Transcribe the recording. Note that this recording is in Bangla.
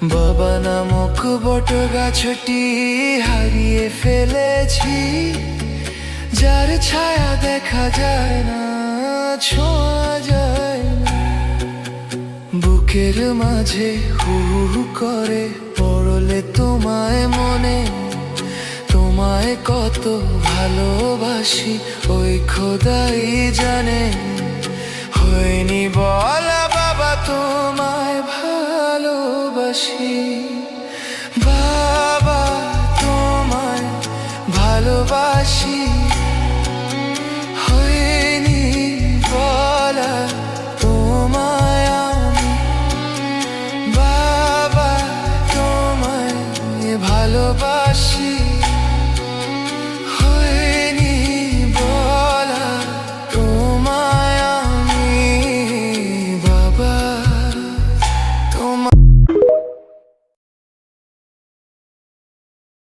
বাবা নামক বট গাছটি হারিয়ে ফেলেছি, যার ছায়া দেখা যায় না, ছোঁয়া যায় না। বুকের মাঝে হু হু করে পড়লে তোমায় মনে, তোমায় কত ভালোবাসি ওই খোদাই জানে। হয়নি বলা বাবা তোমায় ভালোবাসি।